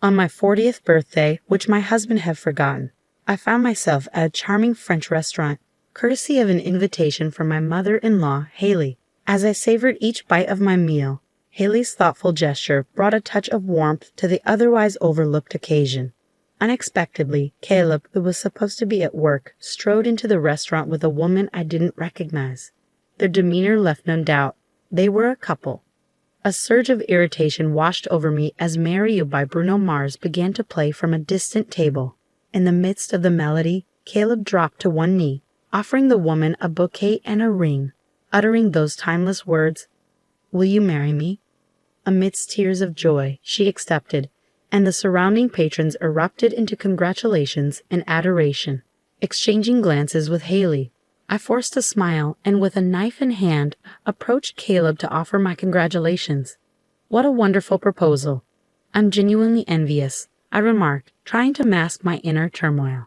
On my 40th birthday, which my husband had forgotten, I found myself at a charming French restaurant, courtesy of an invitation from my mother-in-law, Haley. As I savored each bite of my meal, Haley's thoughtful gesture brought a touch of warmth to the otherwise overlooked occasion. Unexpectedly, Caleb, who was supposed to be at work, strode into the restaurant with a woman I didn't recognize. Their demeanor left no doubt. They were a couple. A surge of irritation washed over me as Marry You by Bruno Mars began to play from a distant table. In the midst of the melody, Caleb dropped to one knee, offering the woman a bouquet and a ring, uttering those timeless words, "Will you marry me?" Amidst tears of joy, she accepted, and the surrounding patrons erupted into congratulations and adoration. Exchanging glances with Haley, I forced a smile and with a knife in hand approached Caleb to offer my congratulations. "What a wonderful proposal. I'm genuinely envious," I remarked, trying to mask my inner turmoil.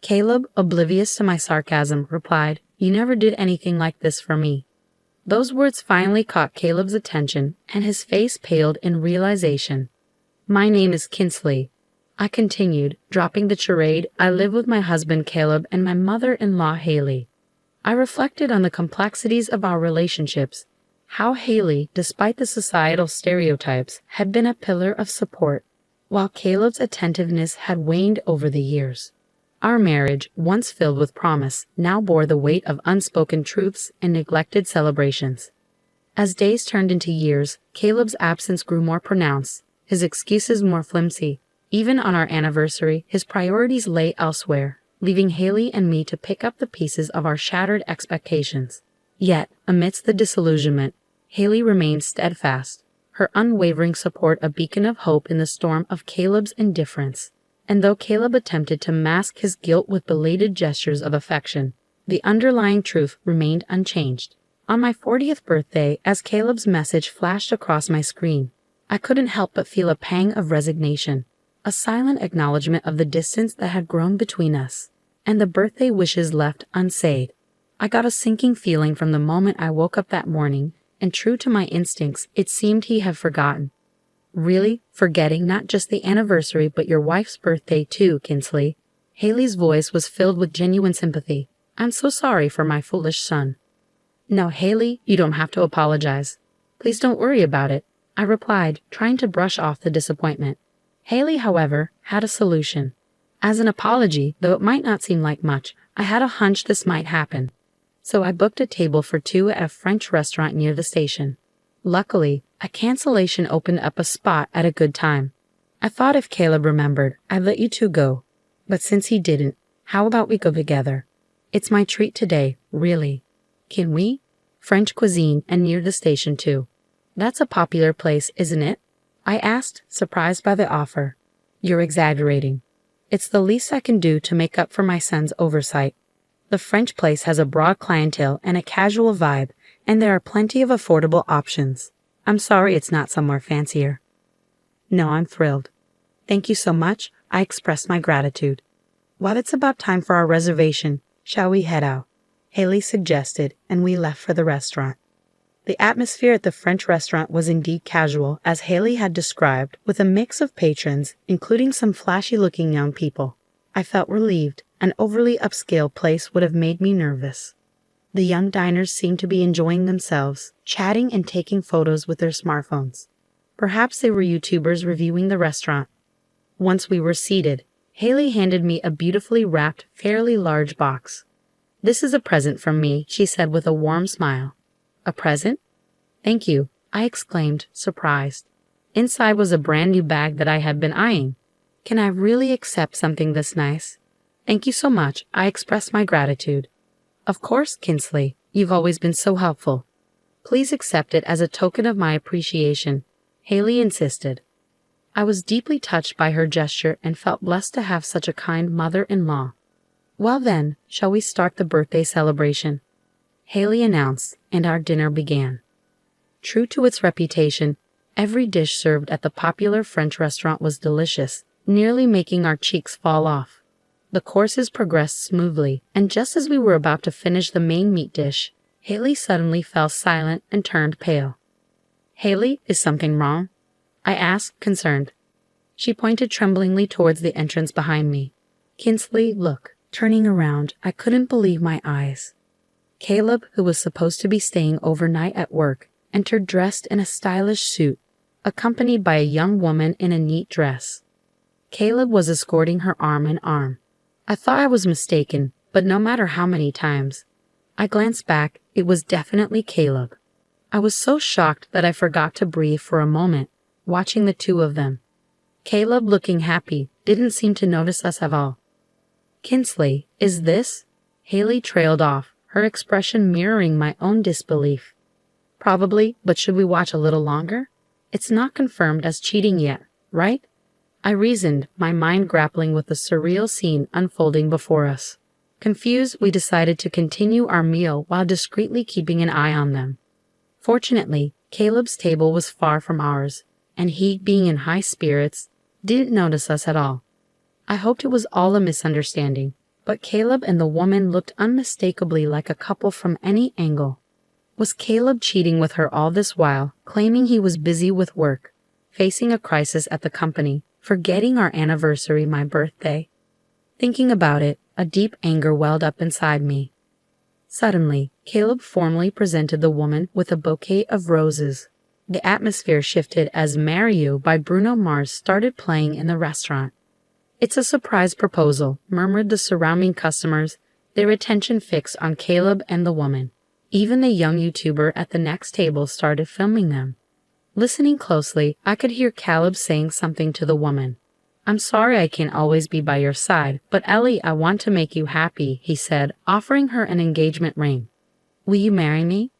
Caleb, oblivious to my sarcasm, replied, "You never did anything like this for me." Those words finally caught Caleb's attention, and his face paled in realization. "My name is Kinsley," I continued, dropping the charade. "I live with my husband Caleb and my mother-in-law Haley." I reflected on the complexities of our relationships, how Haley, despite the societal stereotypes, had been a pillar of support, while Caleb's attentiveness had waned over the years. Our marriage, once filled with promise, now bore the weight of unspoken truths and neglected celebrations. As days turned into years, Caleb's absence grew more pronounced, his excuses more flimsy. Even on our anniversary, his priorities lay elsewhere, leaving Haley and me to pick up the pieces of our shattered expectations. Yet, amidst the disillusionment, Haley remained steadfast, her unwavering support a beacon of hope in the storm of Caleb's indifference. And though Caleb attempted to mask his guilt with belated gestures of affection, the underlying truth remained unchanged. On my 40th birthday, as Caleb's message flashed across my screen, I couldn't help but feel a pang of resignation, a silent acknowledgement of the distance that had grown between us, and the birthday wishes left unsaid. I got a sinking feeling from the moment I woke up that morning, and true to my instincts, it seemed he had forgotten. "Really? Forgetting not just the anniversary but your wife's birthday too, Kinsley?" Haley's voice was filled with genuine sympathy. "I'm so sorry for my foolish son." "No, Haley, you don't have to apologize. Please don't worry about it," I replied, trying to brush off the disappointment. Haley, however, had a solution. As an apology, though it might not seem like much, I had a hunch this might happen. So I booked a table for two at a French restaurant near the station. Luckily, a cancellation opened up a spot at a good time. I thought if Caleb remembered, I'd let you two go. But since he didn't, how about we go together? It's my treat today, really. Can we? French cuisine and near the station too. That's a popular place, isn't it? I asked, surprised by the offer. You're exaggerating. It's the least I can do to make up for my son's oversight. The French place has a broad clientele and a casual vibe, and there are plenty of affordable options. I'm sorry it's not somewhere fancier. No, I'm thrilled. Thank you so much. I expressed my gratitude. Well, it's about time for our reservation. Shall we head out? Haley suggested, and we left for the restaurant. The atmosphere at the French restaurant was indeed casual, as Haley had described, with a mix of patrons, including some flashy-looking young people. I felt relieved. An overly upscale place would have made me nervous. The young diners seemed to be enjoying themselves, chatting and taking photos with their smartphones. Perhaps they were YouTubers reviewing the restaurant. Once we were seated, Haley handed me a beautifully wrapped, fairly large box. "This is a present from me," she said with a warm smile. "A present?" "Thank you," I exclaimed, surprised. Inside was a brand new bag that I had been eyeing. "Can I really accept something this nice?" "Thank you so much," I expressed my gratitude. "Of course, Kinsley, you've always been so helpful. Please accept it as a token of my appreciation," Haley insisted. I was deeply touched by her gesture and felt blessed to have such a kind mother-in-law. "Well then, shall we start the birthday celebration?" Haley announced, and our dinner began. True to its reputation, every dish served at the popular French restaurant was delicious, nearly making our cheeks fall off. The courses progressed smoothly, and just as we were about to finish the main meat dish, Haley suddenly fell silent and turned pale. "Haley, is something wrong?" I asked, concerned. She pointed tremblingly towards the entrance behind me. Kinsley, look. Turning around, I couldn't believe my eyes. Caleb, who was supposed to be staying overnight at work, entered dressed in a stylish suit, accompanied by a young woman in a neat dress. Caleb was escorting her arm in arm. I thought I was mistaken, but no matter how many times I glanced back, it was definitely Caleb. I was so shocked that I forgot to breathe for a moment, watching the two of them. Caleb, looking happy, didn't seem to notice us at all. Kinsley, is this? Haley trailed off, her expression mirroring my own disbelief. Probably, but should we watch a little longer? It's not confirmed as cheating yet, right? I reasoned, my mind grappling with the surreal scene unfolding before us. Confused, we decided to continue our meal while discreetly keeping an eye on them. Fortunately, Caleb's table was far from ours, and he, being in high spirits, didn't notice us at all. I hoped it was all a misunderstanding, but Caleb and the woman looked unmistakably like a couple from any angle. Was Caleb cheating with her all this while, claiming he was busy with work, facing a crisis at the company, forgetting our anniversary, my birthday? Thinking about it, a deep anger welled up inside me. Suddenly, Caleb formally presented the woman with a bouquet of roses. The atmosphere shifted as Marry You by Bruno Mars started playing in the restaurant. It's a surprise proposal, murmured the surrounding customers, their attention fixed on Caleb and the woman. Even the young YouTuber at the next table started filming them. Listening closely, I could hear Caleb saying something to the woman. I'm sorry I can't always be by your side, but Ellie, I want to make you happy, he said, offering her an engagement ring. Will you marry me?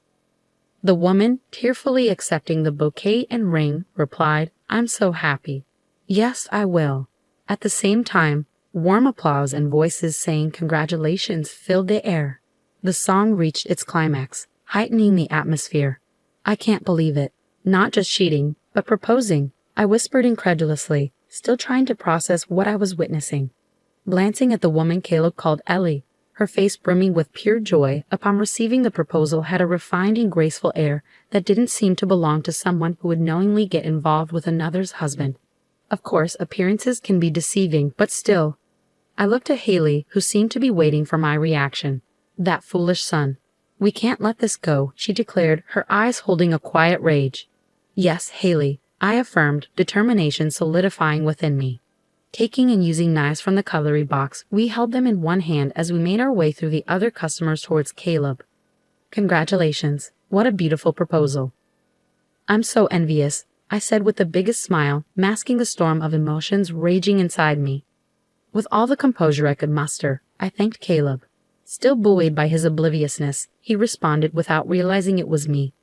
The woman, tearfully accepting the bouquet and ring, replied, I'm so happy. Yes, I will. At the same time, warm applause and voices saying congratulations filled the air. The song reached its climax, heightening the atmosphere. I can't believe it. Not just cheating, but proposing, I whispered incredulously, still trying to process what I was witnessing. Glancing at the woman Caleb called Ellie, her face brimming with pure joy upon receiving the proposal had a refined and graceful air that didn't seem to belong to someone who would knowingly get involved with another's husband. Of course, appearances can be deceiving, but still. I looked at Haley, who seemed to be waiting for my reaction. That foolish son. We can't let this go, she declared, her eyes holding a quiet rage. Yes, Haley, I affirmed, determination solidifying within me. Taking and using knives from the cutlery box, we held them in one hand as we made our way through the other customers towards Caleb. Congratulations. What a beautiful proposal. I'm so envious, I said with the biggest smile, masking the storm of emotions raging inside me. With all the composure I could muster, I thanked Caleb. Still buoyed by his obliviousness, he responded without realizing it was me.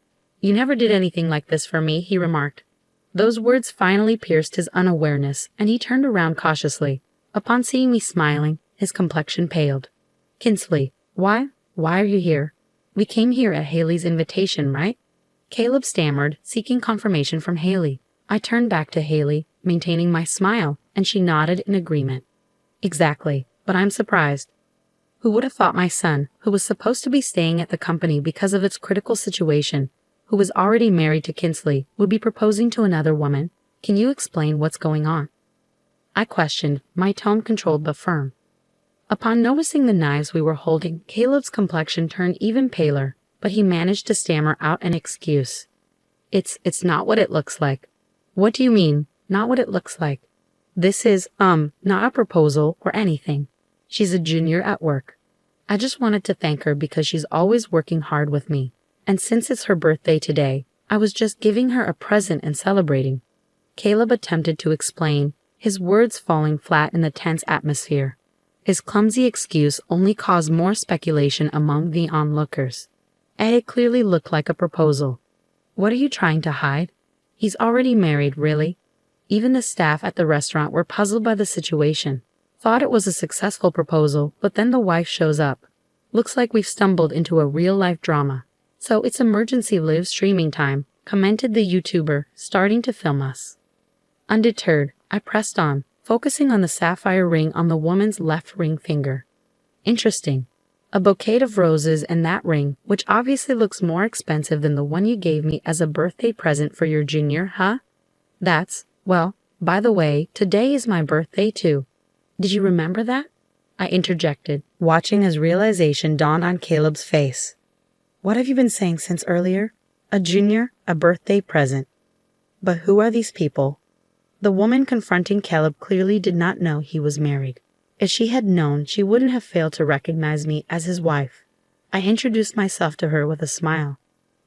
You never did anything like this for me, he remarked. Those words finally pierced his unawareness, and he turned around cautiously. Upon seeing me smiling, his complexion paled. Kinsley, why are you here? We came here at Haley's invitation, right? Caleb stammered, seeking confirmation from Haley. I turned back to Haley, maintaining my smile, and she nodded in agreement. Exactly, but I'm surprised. Who would have thought my son, who was supposed to be staying at the company because of its critical situation, who was already married to Kinsley, would be proposing to another woman? Can you explain what's going on? I questioned, my tone controlled but firm. Upon noticing the knives we were holding, Caleb's complexion turned even paler, but he managed to stammer out an excuse. It's not what it looks like. What do you mean, not what it looks like? This is, not a proposal or anything. She's a junior at work. I just wanted to thank her because she's always working hard with me. And since it's her birthday today, I was just giving her a present and celebrating. Caleb attempted to explain, his words falling flat in the tense atmosphere. His clumsy excuse only caused more speculation among the onlookers. It clearly looked like a proposal. What are you trying to hide? He's already married, really? Even the staff at the restaurant were puzzled by the situation. Thought it was a successful proposal, but then the wife shows up. Looks like we've stumbled into a real-life drama. So it's emergency live streaming time, commented the YouTuber, starting to film us. Undeterred, I pressed on, focusing on the sapphire ring on the woman's left ring finger. Interesting. A bouquet of roses and that ring, which obviously looks more expensive than the one you gave me as a birthday present for your junior, huh? That's By the way, today is my birthday too. Did you remember that? I interjected, watching as realization dawned on Caleb's face. What have you been saying since earlier? A junior, a birthday present. But who are these people? The woman confronting Caleb clearly did not know he was married. If she had known, she wouldn't have failed to recognize me as his wife. I introduced myself to her with a smile.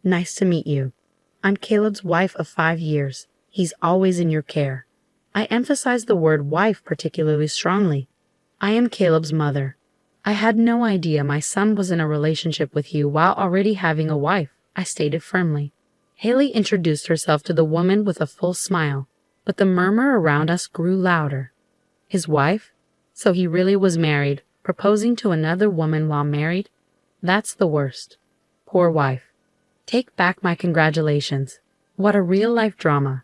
Nice to meet you. I'm Caleb's wife of 5 years. He's always in your care. I emphasized the word wife particularly strongly. I am Caleb's mother. I had no idea my son was in a relationship with you while already having a wife, I stated firmly. Haley introduced herself to the woman with a full smile, but the murmur around us grew louder. His wife? So he really was married, proposing to another woman while married? That's the worst. Poor wife. Take back my congratulations. What a real-life drama.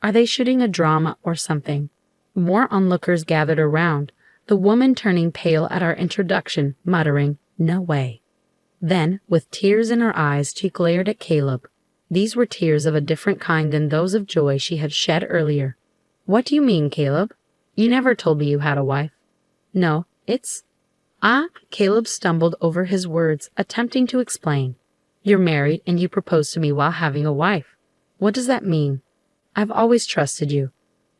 Are they shooting a drama or something? More onlookers gathered around, the woman turning pale at our introduction, muttering, "No way." Then, with tears in her eyes, she glared at Caleb. These were tears of a different kind than those of joy she had shed earlier. What do you mean, Caleb? You never told me you had a wife. No, it's... Caleb stumbled over his words, attempting to explain. You're married and you proposed to me while having a wife. What does that mean? I've always trusted you.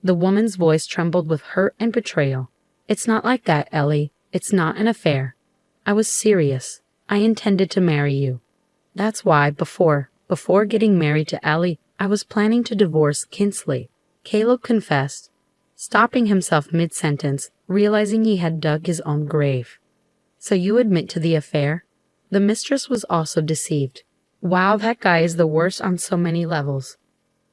The woman's voice trembled with hurt and betrayal. It's not like that, Ellie. It's not an affair. I was serious. I intended to marry you. That's why, before getting married to Ellie, I was planning to divorce Kinsley. Caleb confessed, stopping himself mid-sentence, realizing he had dug his own grave. So you admit to the affair? The mistress was also deceived. Wow, that guy is the worst on so many levels.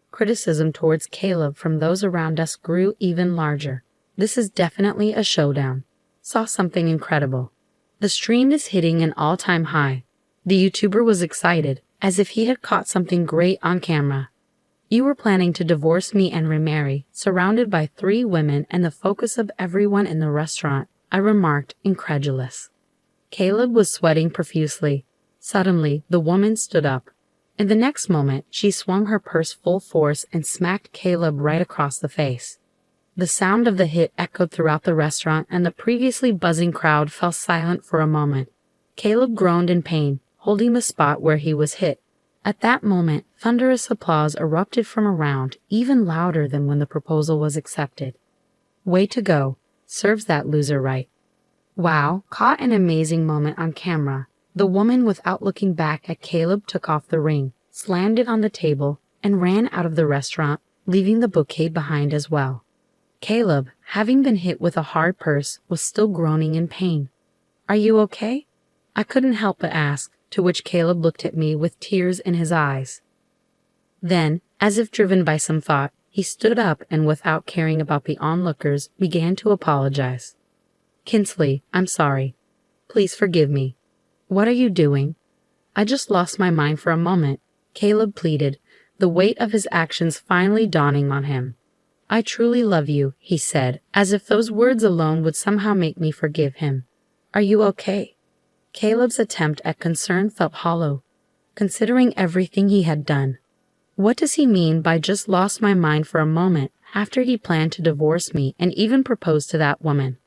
Criticism towards Caleb from those around us grew even larger. This is definitely a showdown. Saw something incredible. The stream is hitting an all-time high. The YouTuber was excited, as if he had caught something great on camera. You were planning to divorce me and remarry, surrounded by 3 women and the focus of everyone in the restaurant, I remarked, incredulous. Caleb was sweating profusely. Suddenly, the woman stood up. In the next moment, she swung her purse full force and smacked Caleb right across the face. The sound of the hit echoed throughout the restaurant, and the previously buzzing crowd fell silent for a moment. Caleb groaned in pain, holding the spot where he was hit. At that moment, thunderous applause erupted from around, even louder than when the proposal was accepted. Way to go. Serves that loser right. Wow, caught an amazing moment on camera. The woman, without looking back at Caleb, took off the ring, slammed it on the table, and ran out of the restaurant, leaving the bouquet behind as well. Caleb, having been hit with a hard purse, was still groaning in pain. Are you okay? I couldn't help but ask, to which Caleb looked at me with tears in his eyes. Then, as if driven by some thought, he stood up and, without caring about the onlookers, began to apologize. Kinsley, I'm sorry. Please forgive me. What are you doing? I just lost my mind for a moment, Caleb pleaded, the weight of his actions finally dawning on him. I truly love you, he said, as if those words alone would somehow make me forgive him. Are you okay? Caleb's attempt at concern felt hollow, considering everything he had done. What does he mean by just lost my mind for a moment after he planned to divorce me and even propose to that woman?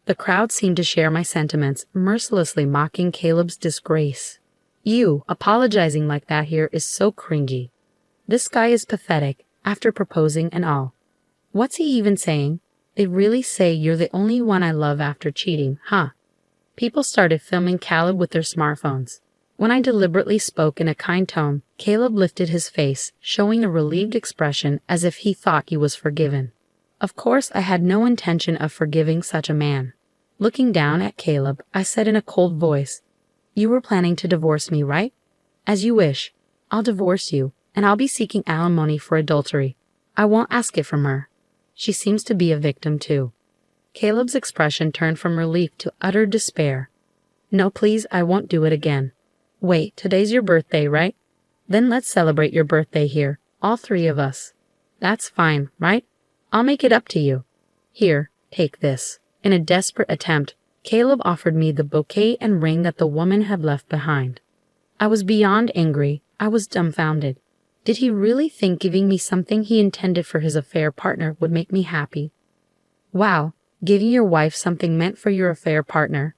The crowd seemed to share my sentiments, mercilessly mocking Caleb's disgrace. You, apologizing like that here is so cringy. This guy is pathetic, after proposing and all. What's he even saying? They really say you're the only one I love after cheating, huh? People started filming Caleb with their smartphones. When I deliberately spoke in a kind tone, Caleb lifted his face, showing a relieved expression as if he thought he was forgiven. Of course, I had no intention of forgiving such a man. Looking down at Caleb, I said in a cold voice, You were planning to divorce me, right? As you wish. I'll divorce you, and I'll be seeking alimony for adultery. I won't ask it from her. She seems to be a victim too. Caleb's expression turned from relief to utter despair. No, please, I won't do it again. Wait, today's your birthday, right? Then let's celebrate your birthday here, all 3 of us. That's fine, right? I'll make it up to you. Here, take this. In a desperate attempt, Caleb offered me the bouquet and ring that the woman had left behind. I was beyond angry. I was dumbfounded. Did he really think giving me something he intended for his affair partner would make me happy? Wow, giving your wife something meant for your affair partner.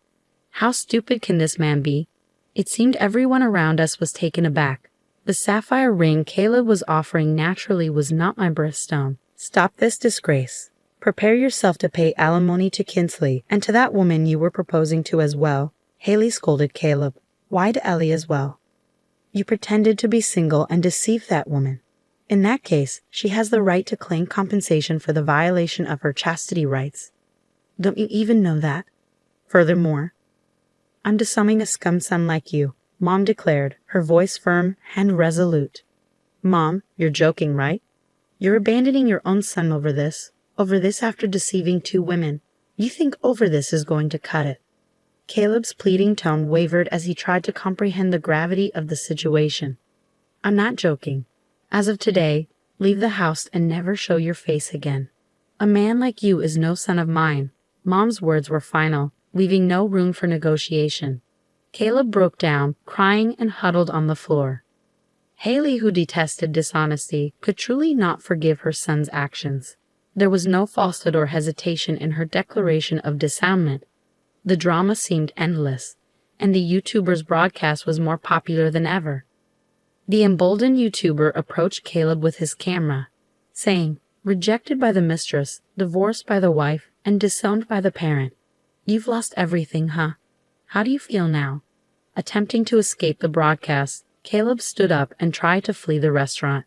How stupid can this man be? It seemed everyone around us was taken aback. The sapphire ring Caleb was offering naturally was not my birthstone. Stop this disgrace. Prepare yourself to pay alimony to Kinsley and to that woman you were proposing to as well. Haley scolded Caleb. Why to Ellie as well? You pretended to be single and deceived that woman. In that case, she has the right to claim compensation for the violation of her chastity rights. Don't you even know that? Furthermore, I'm disowning a scum son like you, Mom declared, her voice firm and resolute. Mom, you're joking, right? You're abandoning your own son over this after deceiving 2 women. You think over this is going to cut it? Caleb's pleading tone wavered as he tried to comprehend the gravity of the situation. I'm not joking. As of today, leave the house and never show your face again. A man like you is no son of mine. Mom's words were final, leaving no room for negotiation. Caleb broke down, crying and huddled on the floor. Haley, who detested dishonesty, could truly not forgive her son's actions. There was no falsehood or hesitation in her declaration of disavowment. The drama seemed endless, and the YouTuber's broadcast was more popular than ever. The emboldened YouTuber approached Caleb with his camera, saying, "Rejected by the mistress, divorced by the wife, and disowned by the parent. You've lost everything, huh? How do you feel now?" Attempting to escape the broadcast, Caleb stood up and tried to flee the restaurant.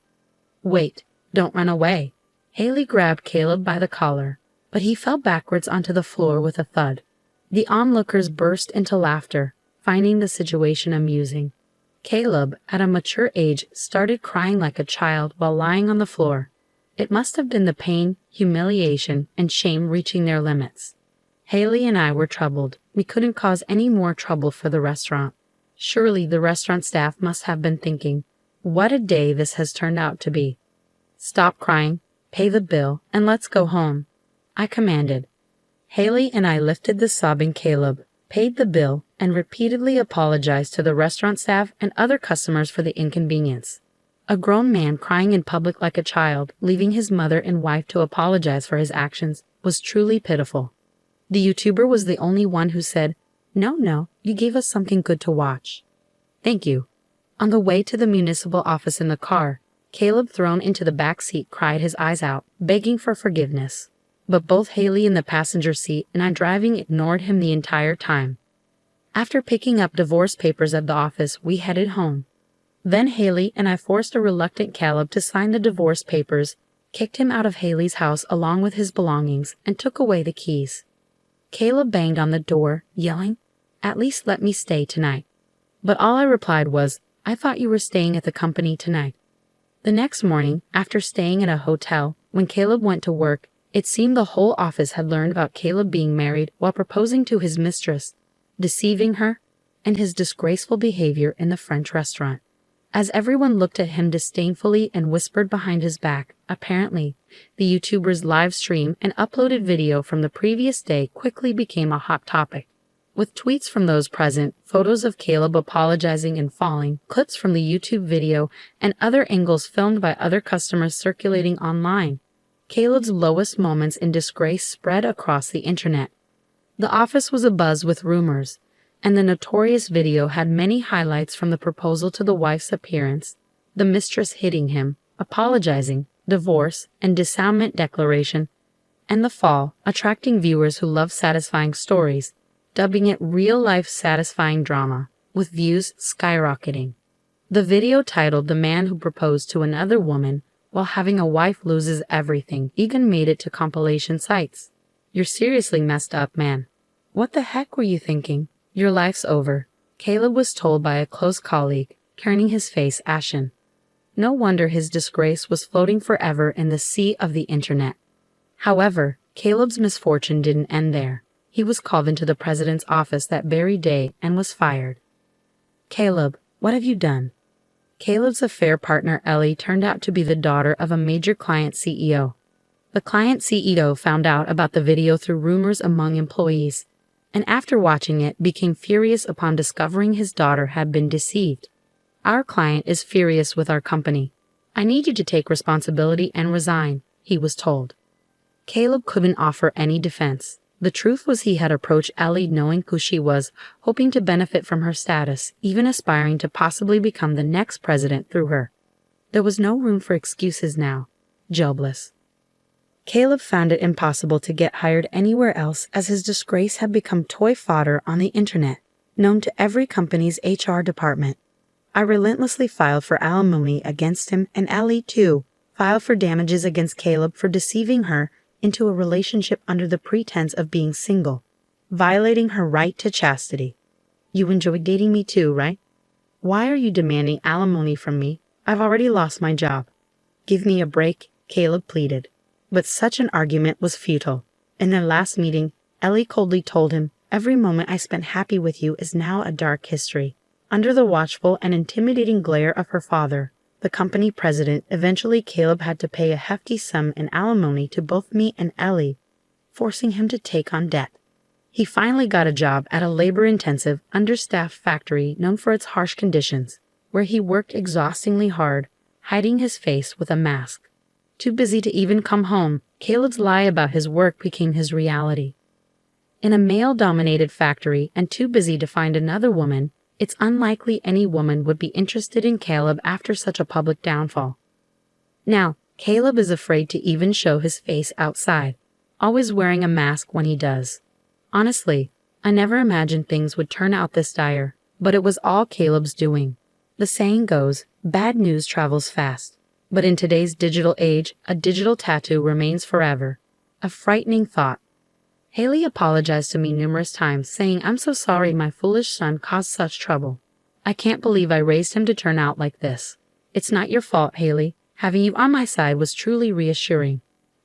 Wait, don't run away. Haley grabbed Caleb by the collar, but he fell backwards onto the floor with a thud. The onlookers burst into laughter, finding the situation amusing. Caleb, at a mature age, started crying like a child while lying on the floor. It must have been the pain, humiliation, and shame reaching their limits. Haley and I were troubled. We couldn't cause any more trouble for the restaurant. Surely the restaurant staff must have been thinking, what a day this has turned out to be. Stop crying, pay the bill, and let's go home, I commanded. Haley and I lifted the sobbing Caleb, paid the bill, and repeatedly apologized to the restaurant staff and other customers for the inconvenience. A grown man crying in public like a child, leaving his mother and wife to apologize for his actions, was truly pitiful. The YouTuber was the only one who said, No, you gave us something good to watch. Thank you. On the way to the municipal office in the car, Caleb, thrown into the back seat, cried his eyes out, begging for forgiveness. But both Haley in the passenger seat and I driving ignored him the entire time. After picking up divorce papers at the office, we headed home. Then Haley and I forced a reluctant Caleb to sign the divorce papers, kicked him out of Haley's house along with his belongings, and took away the keys. Caleb banged on the door, yelling, "At least let me stay tonight." But all I replied was, "I thought you were staying at the company tonight." The next morning, after staying at a hotel, when Caleb went to work, it seemed the whole office had learned about Caleb being married while proposing to his mistress, deceiving her, and his disgraceful behavior in the French restaurant. As everyone looked at him disdainfully and whispered behind his back, apparently, the YouTuber's live stream and uploaded video from the previous day quickly became a hot topic. With tweets from those present, photos of Caleb apologizing and falling, clips from the YouTube video, and other angles filmed by other customers circulating online. Caleb's lowest moments in disgrace spread across the internet. The office was abuzz with rumors, and the notorious video had many highlights from the proposal to the wife's appearance, the mistress hitting him, apologizing, divorce and disavowment declaration, and the fall, attracting viewers who love satisfying stories, dubbing it real-life satisfying drama, with views skyrocketing. The video, titled "The Man Who Proposed to Another Woman While Having a Wife Loses Everything," even made it to compilation sites. "You're seriously messed up, man. What the heck were you thinking? Your life's over," Caleb was told by a close colleague, turning his face ashen. No wonder his disgrace was floating forever in the sea of the internet. However, Caleb's misfortune didn't end there. He was called into the president's office that very day and was fired. "Caleb, what have you done?" Caleb's affair partner Ellie turned out to be the daughter of a major client CEO. The client CEO found out about the video through rumors among employees, and after watching it became furious upon discovering his daughter had been deceived. Our client is furious with our company. I need you to take responsibility and resign, he was told. Caleb couldn't offer any defense. The truth was he had approached Ellie knowing who she was, hoping to benefit from her status, even aspiring to possibly become the next president through her. There was no room for excuses now. Jobless. Caleb found it impossible to get hired anywhere else as his disgrace had become toy fodder on the internet, known to every company's HR department. I relentlessly filed for alimony against him, and Ellie, too, filed for damages against Caleb for deceiving her into a relationship under the pretense of being single, violating her right to chastity. You enjoyed dating me too, right? Why are you demanding alimony from me? I've already lost my job. Give me a break, Caleb pleaded. But such an argument was futile. In their last meeting, Ellie coldly told him, "Every moment I spent happy with you is now a dark history." Under the watchful and intimidating glare of her father, the company president, eventually Caleb had to pay a hefty sum in alimony to both me and Ellie, forcing him to take on debt. He finally got a job at a labor-intensive, understaffed factory known for its harsh conditions, where he worked exhaustingly hard, hiding his face with a mask. Too busy to even come home, Caleb's lie about his work became his reality. In a male-dominated factory and too busy to find another woman, it's unlikely any woman would be interested in Caleb after such a public downfall. Now, Caleb is afraid to even show his face outside, always wearing a mask when he does. Honestly, I never imagined things would turn out this dire, but it was all Caleb's doing. The saying goes, bad news travels fast. But in today's digital age, a digital tattoo remains forever. A frightening thought. Haley apologized to me numerous times, saying, "I'm so sorry my foolish son caused such trouble. I can't believe I raised him to turn out like this. It's not your fault, Haley. Having you on my side was truly reassuring.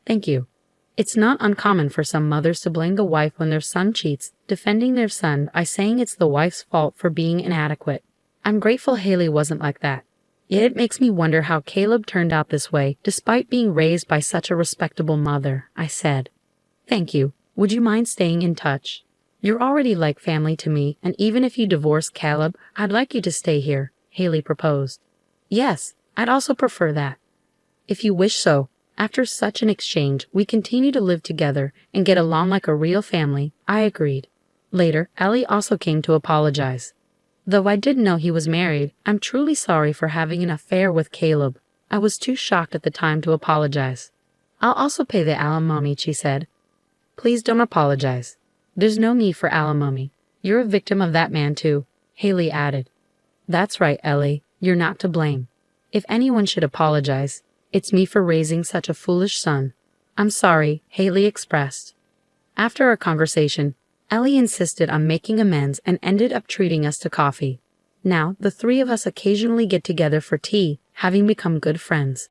Thank you." It's not uncommon for some mothers to blame the wife when their son cheats, defending their son by saying it's the wife's fault for being inadequate. I'm grateful Haley wasn't like that. Yet it makes me wonder how Caleb turned out this way, despite being raised by such a respectable mother, I said. "Thank you. Would you mind staying in touch? You're already like family to me, and even if you divorce Caleb, I'd like you to stay here," Haley proposed. "Yes, I'd also prefer that. If you wish so." After such an exchange, we continue to live together and get along like a real family, I agreed. Later, Ellie also came to apologize. "Though I didn't know he was married, I'm truly sorry for having an affair with Caleb. I was too shocked at the time to apologize. I'll also pay the alimony," she said. "Please don't apologize. There's no need for alimony. You're a victim of that man too," Haley added. "That's right, Ellie. You're not to blame. If anyone should apologize, it's me for raising such a foolish son." "I'm sorry," Haley expressed. After our conversation, Ellie insisted on making amends and ended up treating us to coffee. Now, the three of us occasionally get together for tea, having become good friends.